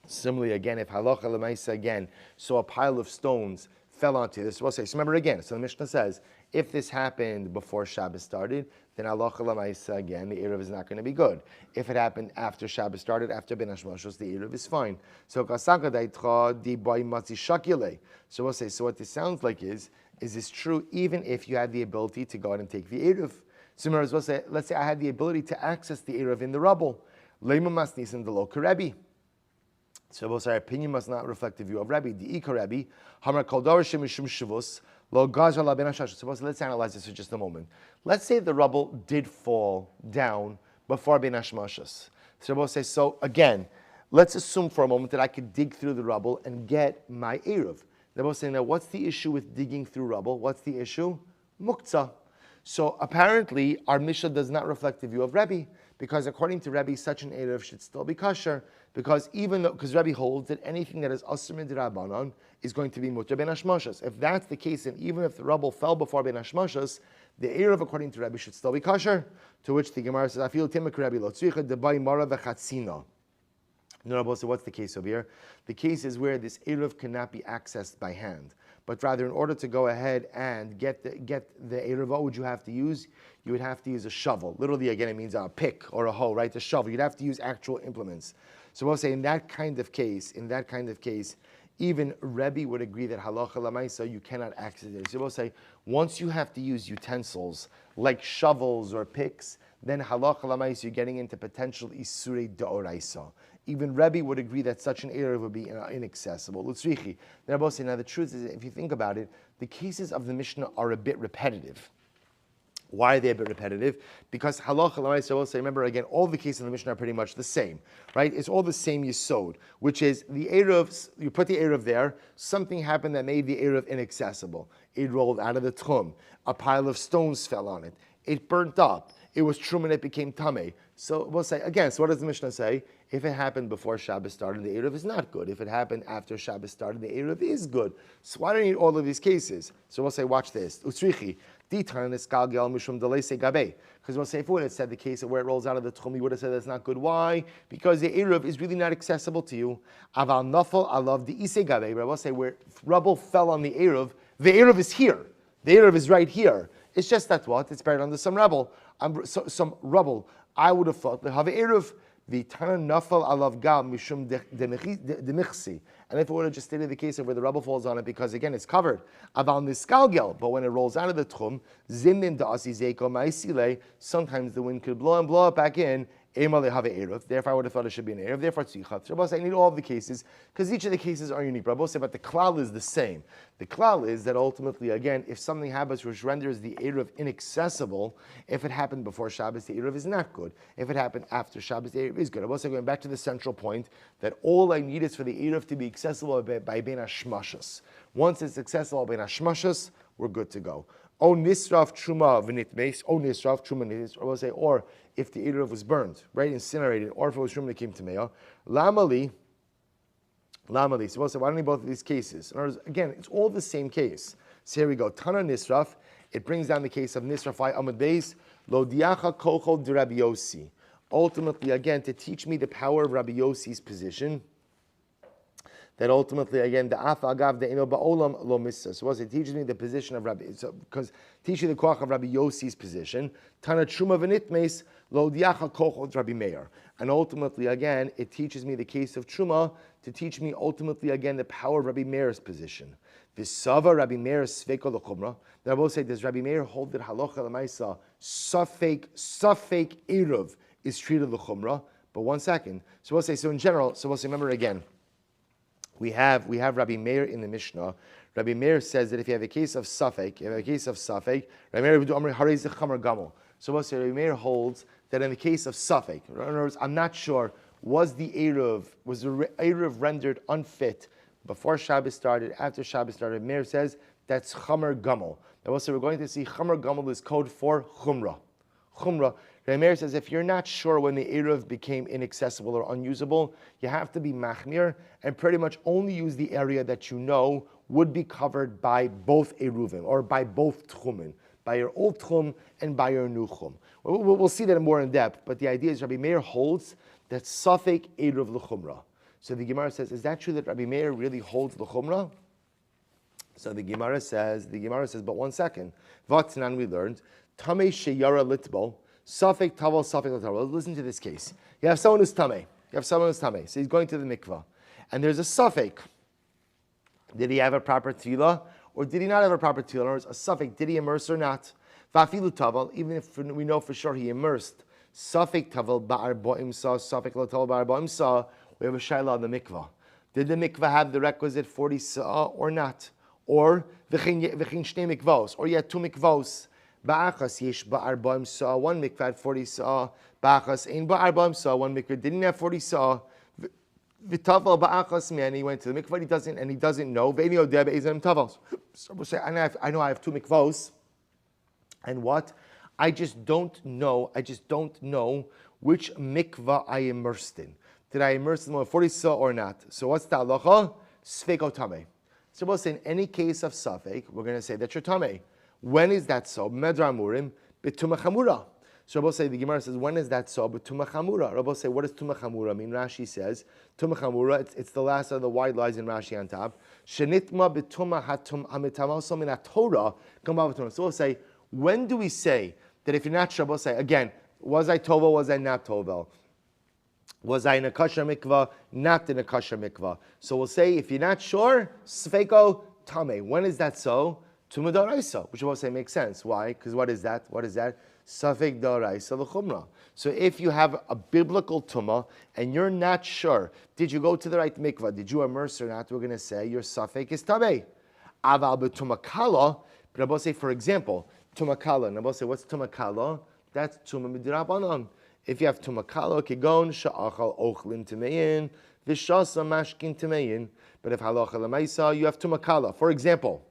Similarly, again, if halacha l'maisa again, so a pile of stones fell onto this, we'll say. So remember again. So the Mishnah says, if this happened before Shabbos started, then halacha l'maisa again, the eruv is not going to be good. If it happened after Shabbos started, after ben hashmashos, the eruv is fine. So kasaka daitcha di boy matzi shakile. So we'll say. So what this sounds like is this true even if you had the ability to go out and take the eruv? Similar as we'll say. Let's say I had the ability to access the eruv in the rubble. Lema masnis in the lo karebi. So both our opinion must not reflect the view of Rabbi. The Ika Rabbi, Hamar Kaldar Shemishum Shavus, Lo Gazra La Ben Hashash. So let's analyze this for just a moment. Let's say the rubble did fall down before Ben Hashmashas. So both say, so again, let's assume for a moment that I could dig through the rubble and get my Eruv. They're both saying, now what's the issue with digging through rubble? What's the issue? Muktzah. So apparently our Mishnah does not reflect the view of Rabbi, because according to Rabbi, such an Eruv should still be kosher, because Rabbi holds that anything that is Asr min D'Rabbanan is going to be Mutter ben Hashmashas. If that's the case, and even if the rubble fell before ben Hashmashas, the Eruv according to Rabbi should still be kosher, to which the Gemara says, Afil timak Rabbi lo tzricha debai mara v'chatzina. No, so what's the case over here? The case is where this Eruv cannot be accessed by hand, but rather in order to go ahead and get the Eruv, what would you have to use? You would have to use a shovel. Literally, again, it means a pick or a hoe, right? A shovel. You'd have to use actual implements. So we'll say in that kind of case, even Rebbe would agree that halacha l'maisa you cannot access it. So we'll say once you have to use utensils like shovels or picks, then halacha l'maisa you're getting into potential isurei d'oraisa. Even Rebbe would agree that such an eruv would be inaccessible. Lutzrichi. Then Rabbi say, now the truth is, if you think about it, the cases of the Mishnah are a bit repetitive. Why are they a bit repetitive? Because halacha l'maisa, I will say, remember again, all the cases in the Mishnah are pretty much the same, right? It's all the same yesod, which is the eruv, you put the eruv there, something happened that made the eruv inaccessible. It rolled out of the tchum, a pile of stones fell on it, it burnt up, it was truma and it became tameh. So we'll say, again, so what does the Mishnah say? If it happened before Shabbos started, the eruv is not good. If it happened after Shabbos started, the eruv is good. So why do you need all of these cases? So we'll say, watch this. Utzrichi. Because we'll say if we would have said the case of where it rolls out of the tchum, you would have said that's not good. Why? Because the eruv is really not accessible to you. Aval nafal alav the isei gabe. But we'll say where rubble fell on the eruv is here. The eruv is right here. It's just that what? It's buried under some rubble. Some rubble. I would have thought the have eruv. The Tana Nafal Alav Gal Mishum Demichsi. And if it would have just stated the case of where the rubble falls on it, because again it's covered, Aval Niskalgel, but when it rolls out of the Tchum, Zimnin Da'asi Zeiko Ma'isile, sometimes the wind could blow it back in, Therefore, I would have thought it should be an Eruv. Therefore, Tzichat. I need all of the cases, because each of the cases are unique. But the klal is the same. The klal is that ultimately, again, if something happens which renders the Eruv inaccessible, if it happened before Shabbos, the Eruv is not good. If it happened after Shabbos, the Eruv is good. Going back to the central point, that all I need is for the Eruv to be accessible by Ben Hashmashas. Once it's accessible by Ben Hashmashas, we're good to go. O nisraf truma v'nitmeis, o nisraf truma nitmeis, or we'll say, or if the eruv was burned, right, incinerated, or if it was truma that came to meah, lamali. So we'll say, why don't we both of these cases? In other words, again, it's all the same case. So here we go. Tana nisraf. It brings down the case of nisrafai amud beis lo diacha kochol de Rabbi Yossi. Ultimately, again, to teach me the power of Rabbi Yossi's position. That ultimately, again, the afagav the ino ba'olam lo missa. So it teaches me the position of Rabbi, because teaching the koach of Rabbi Yossi's position, Tana truma v'nitmeis lo diacha kochot Rabbi Meir. And ultimately, again, it teaches me the case of truma to teach me ultimately, again, the power of Rabbi Meir's position. V'sava Rabbi Meir sveko l'chumra. Now I will say, does Rabbi Meir hold that halacha l'maisa safek eruv is treated l'chumra? But one second. So we'll say, so in general, so we'll say, remember again, we have Rabbi Meir in the Mishnah. Rabbi Meir says that if you have a case of Safek, Rabbi Meir would do Amri Harei Zechamar Gamol. So we'll say Rabbi Meir holds that in the case of Safek, in other words, I'm not sure Was the Eruv rendered unfit before Shabbos started, after Shabbos started? Meir says that's Chamer Gumel. Now also we're going to see Chamer Gumel is code for Chumrah. Chumrah. Meir says if you're not sure when the Eruv became inaccessible or unusable, you have to be Machmir and pretty much only use the area that you know would be covered by both Eruvim or by both Tchumin, by your old Tchum and by your new Tchum. We'll see that more in depth, but the idea is Rabbi Meir holds that Safek Eruv l'Chumrah. So the Gemara says, is that true that Rabbi Meir really holds l'Chumrah? So the Gemara says, but one second. Vatnan we learned, Tamei sheyara litbol, Safek tavel, Safek l'tavel. Listen to this case. You have someone who's Tamei. So he's going to the mikvah. And there's a Safek. Did he have a proper tefillah, or did he not have a proper tefillah? Or a Safek, did he immerse or not? Vafilu tavel, even if we know for sure he immersed. Safek tavel ba'ar bo'imsa, Safek lo tavel ba'ar bo'imsa. We have a shayla on the mikvah. Did the mikvah have the requisite 40 sa'ah or not? Or v'chin shnei mikvos, or you had two mikvos. Ba'achas yesh ba'ar bo'imsa, one mikvah had 40 sa'ah. Ba'achas ein ba'ar bo'imsa, one mikvah didn't have 40 sa'ah. V'tavel ba'achas man, he went to the mikvah, he doesn't know. Ve'eni odeh be'ezem tavel. So we'll say, I know I have two mikvos. And what? I just don't know which mikvah I immersed in. Did I immerse in 40 sa'ah or not? So what's the halacha? Sfeiko tamei. So we'll say in any case of safek, we're going to say that you're tamei. When is that so? Medra amurim b'tumah chamura. So Rabbi say, the Gemara says, when is that so? But tumah chamura. Rabbi say, what does tumah chamura mean? Rashi says, tumah chamura, it's the last of the wide lines in Rashi on top. Shenitma b'tumah hatum amitamasom in Torah. So we'll say, when do we say that if you're not sure, we'll say, again, was I tovel, was I not tovel? Was I in a kosher mikvah, not in a kosher mikvah? So we'll say, if you're not sure, sfeiko tamei. When is that so? Tumah d'oraisa, which we'll say makes sense. Why? Because what is that? Safek d'oraisa l'chumrah. So if you have a biblical tumah and you're not sure, did you go to the right mikvah? Did you immerse or not? We're going to say your safek is tamei. Aval b'tumah kala, but I'll say, for example, tumah kala. And I'll say, what's tumah kala? That's tumah midrabanan. If you have tumah kala, kigon sha'achal ochlin temeyin, v'shasa mashkin temeyin. But if halacha l'maisa, you have tumah kala. For example,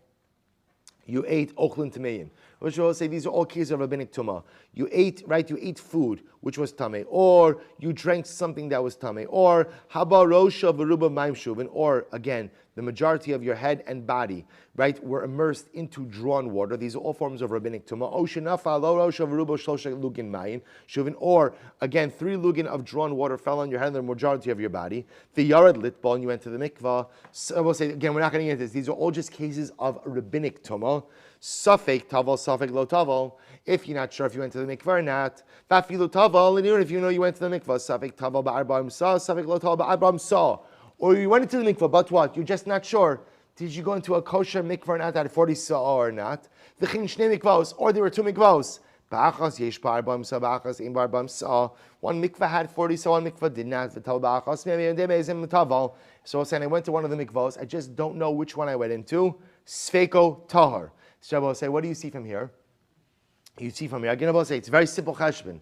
you ate ochlin temeyin. Which will say these are all cases of rabbinic tumah. You ate food which was tamei, or you drank something that was tamei, or haba rosha v'ruba maim shuvin, or again, the majority of your head and body, right, were immersed into drawn water. These are all forms of rabbinic tumah. O shenafa lo rosha v'ruba shlosha lugin mayin shuvin, or again, 3 lugin of drawn water fell on your head and the majority of your body. The yarad litbal, and you went to the mikvah. So we'll say again, we're not going to get into this. These are all just cases of rabbinic tumah. Safek tavel, safek lo tavel. If you're not sure if you went to the mikvah or not, vafilu tavel, and even if you know you went to the mikvah, safek tavel ba'ar ba'imsa, safek lo tavel ba'ar ba'imsa. Or you went into the mikvah, but what? You're just not sure. Did you go into a kosher mikvah or not at 40 sa'ah or not? V'chin shnei mikvahos, or there were 2 mikvahos. Ba'achas yesh ba'ar ba'imsa, ba'achas ein ba'ar ba'imsa. One mikvah had 40 sa'ah, one mikvah did not. V'tal ba'achas me'em de'me'ezem tavel. So saying I went to one of the mikvahos, I just don't know which one I went into. Sfeiko tahar. So I will say, what do you see from here? You see from here, again I will say, it's very simple cheshbon.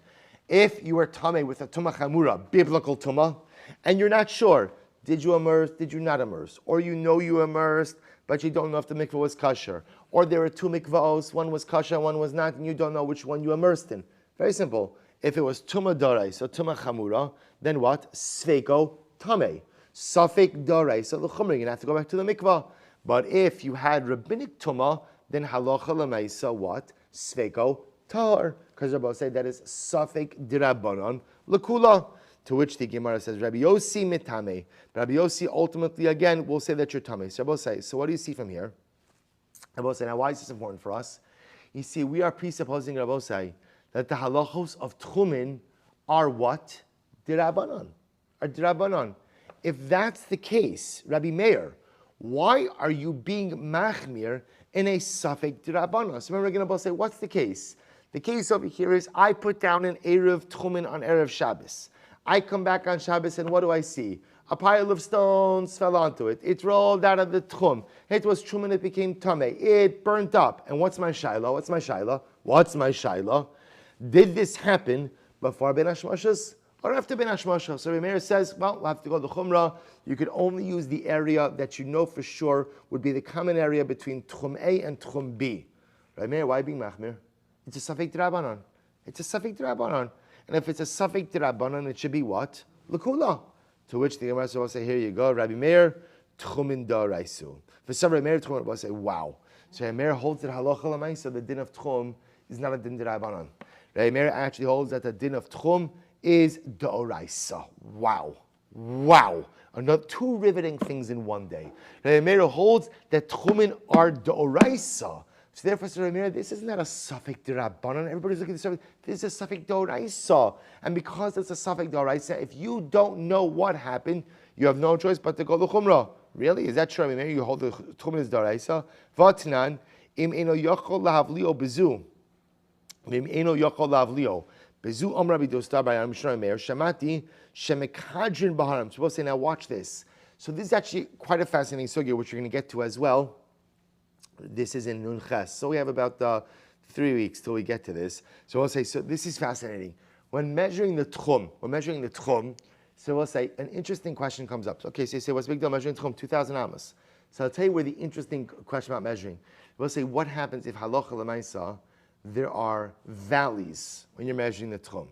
If you were tamei with a tumah chamura, biblical tumah, and you're not sure, did you immerse, did you not immerse? Or you know you immersed, but you don't know if the mikvah was kosher. Or there were 2 mikvahos, one was kosher, one was not, and you don't know which one you immersed in. Very simple. If it was tumah dorai, so tumah chamura, then what? Sveiko tamei. Safek dorai, so l'chumra, you're going to have to go back to the mikvah. But if you had rabbinic tumah, then halacha l'maisa what? Sveiko tar. Because Rabbi say that is safek dirabanan l'kula. To which the Gemara says, Rabbi Yossi mitame. Rabbi Yossi ultimately again will say that you're tamei. So Rabbi say, so what do you see from here? Rabbi say, now why is this important for us? You see, we are presupposing, Rabbi say, that the halachos of tchumin are what? Dirabanan. Are dirabanan. If that's the case, Rabbi Meir, why are you being machmir in a safek d'Rabbanan? So remember, we're going to say, what's the case? The case over here is I put down an Eruv Tchumin on Erev Shabbos. I come back on Shabbos and what do I see? A pile of stones fell onto it. It rolled out of the Tchum. It was Tchumin, it became Tameh. It burnt up. And what's my Shaila? What's my Shaila? Did this happen before Ben Hashmashas Or after ben hashmasha. So Rabbi Meir says, well, we'll have to go to the chumrah. You could only use the area that you know for sure would be the common area between tchum A and tchum B. Rabbi Meir, why being machmir? It's a safek d'Rabbanan. It's a safek d'Rabbanan. And if it's a safek d'Rabbanan, it should be what? L'kula. To which the Gemara will say, here you go, Rabbi Meir, tchumin d'oraisu. For some Rabbi Meir, tchum will say, wow. So Rabbi Meir holds that halacha l'maisa, the din of tchum is not a din d'Rabbanan. Rabbi Meir actually holds that the din of tchum is d'oraisa. Wow. Wow. Another two riveting things in one day. Rabbi Meir holds that tchumin are d'oraisa. So therefore, Rabbi Meir, this is not a safek d'Rabbanan. Everybody's looking at this. This is a safek d'oraisa. And because it's a safek d'oraisa, if you don't know what happened, you have no choice but to go to chumrah. Really? Is that true, Rabbi Meir? You hold the tchumin is d'oraisa. V'atnan im eno yachol lahavlio bezu. Im eno yachol lahavlio. Bezu Om Rabbi Dostar by Rabbi Meir Shamati Shemekadrin Baharim. So we'll say, now watch this. So this is actually quite a fascinating sugya, which we're going to get to as well. This is in Nun Ches. So we have about 3 weeks till we get to this. So we'll say, so this is fascinating. When measuring the tchum, so we'll say, an interesting question comes up. Okay, so you say, what's the big deal measuring tchum? 2,000 amos. So I'll tell you where the interesting question about measuring. We'll say, what happens if halacha l'maisa, there are valleys when you're measuring the tchum.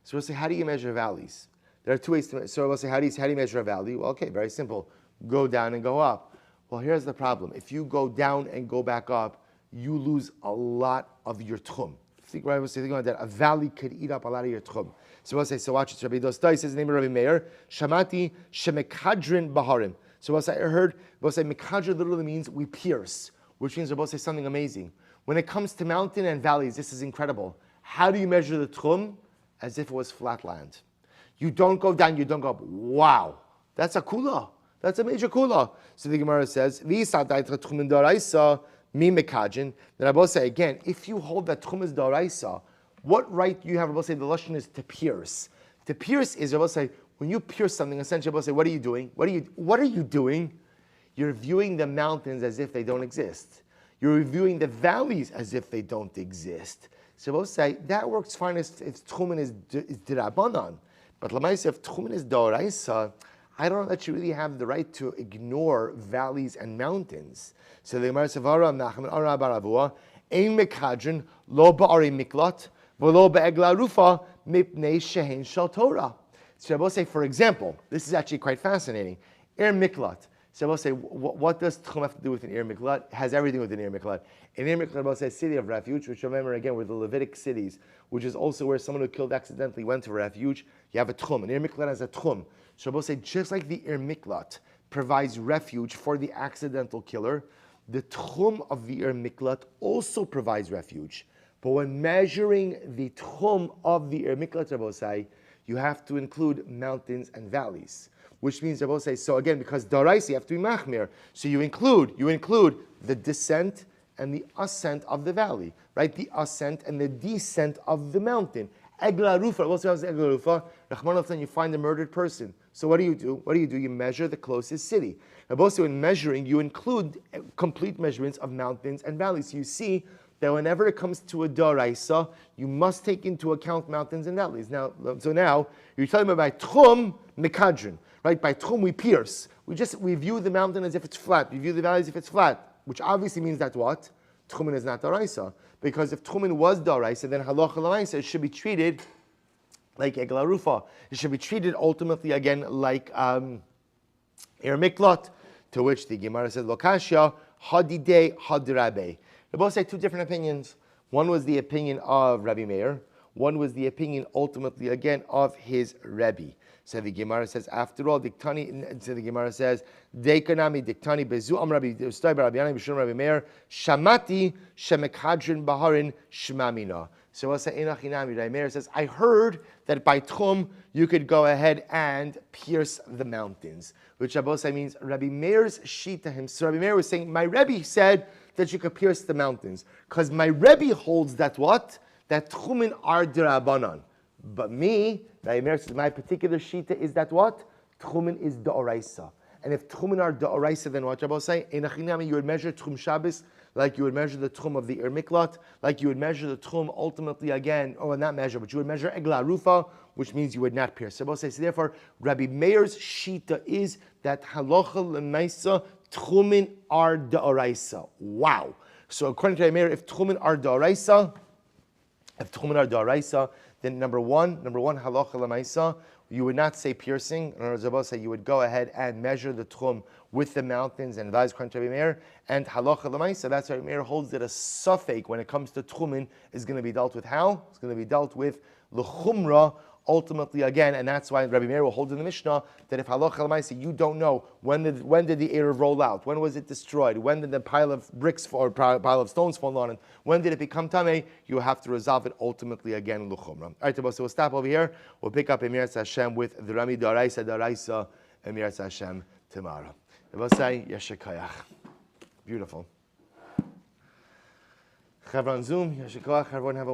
So we'll say, how do you measure valleys? There are two ways to measure. So we'll say, how do you measure a valley? Well, okay, very simple. Go down and go up. Well, here's the problem. If you go down and go back up, you lose a lot of your tchum. Think about that. A valley could eat up a lot of your tchum. So we'll say, so watch it. Rabbi Dostai says the name of Rabbi Meir, Shamati Shemekadrin Baharim. So we'll say, I heard, we'll say, Mekadrin literally means we pierce, which means we'll say something amazing. When it comes to mountain and valleys, this is incredible. How do you measure the tchum? As if it was flat land. You don't go down, you don't go up. Wow, that's a kula. That's a major kula. So the Gemara says, then I both say again, if you hold that tchum is d'oraisa, what right do you have? I both say the lashon is to pierce. To pierce is, I both say, when you pierce something, essentially I both say, what are you doing? What are you doing? You're viewing the mountains as if they don't exist. You're reviewing the valleys as if they don't exist. So we'll say that works fine if tchumen is d'Rabbanan, but l'maisa if tchumen is d'oraisa, I don't know that you really have the right to ignore valleys and mountains. So the Gemara says, "V'ara Nachman Ara Baravua ein mekadrin lo ba'ari miklat v'lo be'egla rufa mipnei shehen shel Torah." So we'll say, for example, this is actually quite fascinating. Miklat. So we'll say, what does tchum have to do with an miklat? It has everything with an miklat. An miklat, we'll say, city of refuge, which remember again were the Levitic cities, which is also where someone who killed accidentally went to refuge. You have a tchum. An miklat has a tchum. So we'll say, just like the miklat provides refuge for the accidental killer, the tchum of the miklat also provides refuge. But when measuring the tchum of the miklat, we'll say, you have to include mountains and valleys. Which means they both say, so again, because daraisa, you have to be machmir. So you include the descent and the ascent of the valley, right? The ascent and the descent of the mountain. Egla rufa, what's egla rufa? Rahman al-Tan, you find a murdered person. So what do? You measure the closest city. Now, both in measuring, you include complete measurements of mountains and valleys. So you see that whenever it comes to a daraisa, you must take into account mountains and valleys. Now you're telling me about tchum mekadrin. Right, by tchum we pierce. We view the mountain as if it's flat. We view the valley as if it's flat, which obviously means that what? Tchumen is not daraisa. Because if tchumen was daraisa, then halacha l'maisa, it should be treated like egla rufa. It should be treated ultimately again like miklat. To which the Gemara says, lokashya hadidei hadrabe. They both say two different opinions. One was the opinion of Rabbi Meir. One was the opinion ultimately again of his Rebbe. So the Gemara says, after all, Diktani. So the Gemara says, Dekanami Diktani Bezu Am Rabbi Dostai Rabbi Yana B'Shum Rabbi Meir Shamati Shemekadrin Baharin Shmamina. So we'll say Enachinami. Rabbi Meir says, I heard that by tchum you could go ahead and pierce the mountains, which Abosai means Rabbi Meir's shita him. So Rabbi Meir was saying, my Rebbe said that you could pierce the mountains because my Rebbe holds that what? That tchumin are d'Rabbanan. But me, Rabbi Meir says, my particular shita is that what? Tchumin is d'oraisa. And if tchumin are d'oraisa, then what Rabbi say? Enachinami, you would measure tchum Shabbos like you would measure the tchum of the Miklat, like you would measure the tchum ultimately again, or not measure, but you would measure Egla Rufa, which means you would not pierce. So therefore, Rabbi Meir's shita is that halacha l'maisa tchumin are da'araisa. Wow. So according to Rabbi Meir, if tchumin are da'araisa, then number one halacha l'maisa, you would not say piercing. In other words, you would go ahead and measure the tchum with the mountains and advise according to Rabbi Meir. And halacha l'maisa, that's why Rabbi Meir holds that a suffix when it comes to tchumin is going to be dealt with how? It's going to be dealt with l'chumra ultimately again, and that's why Rabbi Meir will hold in the Mishnah that if halacha l'maisa you don't know when did the Eruv roll out, when was it destroyed, when did the pile of bricks or pile of stones fall on it, when did it become tamei, you have to resolve it ultimately again in l'chumra. All right, so we'll stop over here. We'll pick up Emirat Hashem with the Rami Daraisa Emirat Hashem tomorrow. Evosai Yeshakayach. Beautiful. Chavran Zoom Yeshakayach. Everyone have a